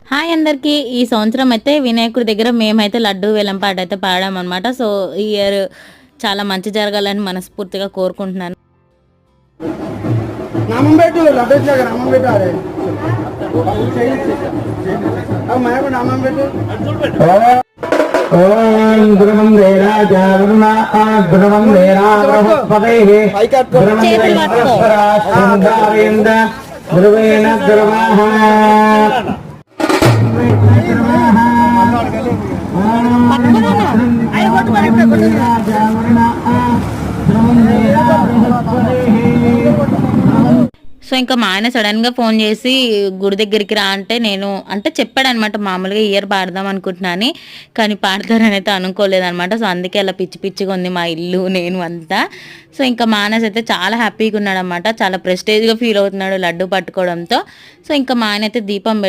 Hi అందరికీ. ఈ సంవత్సరం అయితే వినాయకుడి దగ్గర మేమైతే లడ్డు వేలం పాట అయితే పాడామన్నమాట. సో ఈ ఇయర్ చాలా మంచి జరగాలని మనస్ఫూర్తిగా కోరుకుంటున్నాను. నామం పెట్టు లడ్డు నామం పెట్టు అరే మాకు నామం పెట్టు. ఓం గురువం దేరాజా వరుణా గురువం దేరా బృహస్పతైః గురువం దేవస్వరా శృంగారేంద్ర గురువేణ గురువాః సో ఇంకా మా ఆయన సడన్గా ఫోన్ చేసి గుడి దగ్గరికి రా అంటే నేను అంటే చెప్పాడనమాట. మామూలుగా ఇయర్ పాడదాం అనుకుంటున్నాను కానీ పాడతారని అయితే అనుకోలేదనమాట. సో అందుకే అలా పిచ్చి పిచ్చిగా ఉంది మా ఇల్లు నేను అంతా. సో ఇంకా మానస్ అయితే చాలా హ్యాపీగా ఉన్నాడు అనమాట. చాలా ప్రెస్టేజ్గా ఫీల్ అవుతున్నాడు లడ్డు పట్టుకోవడంతో. సో ఇంకా మా ఆయన అయితే దీపం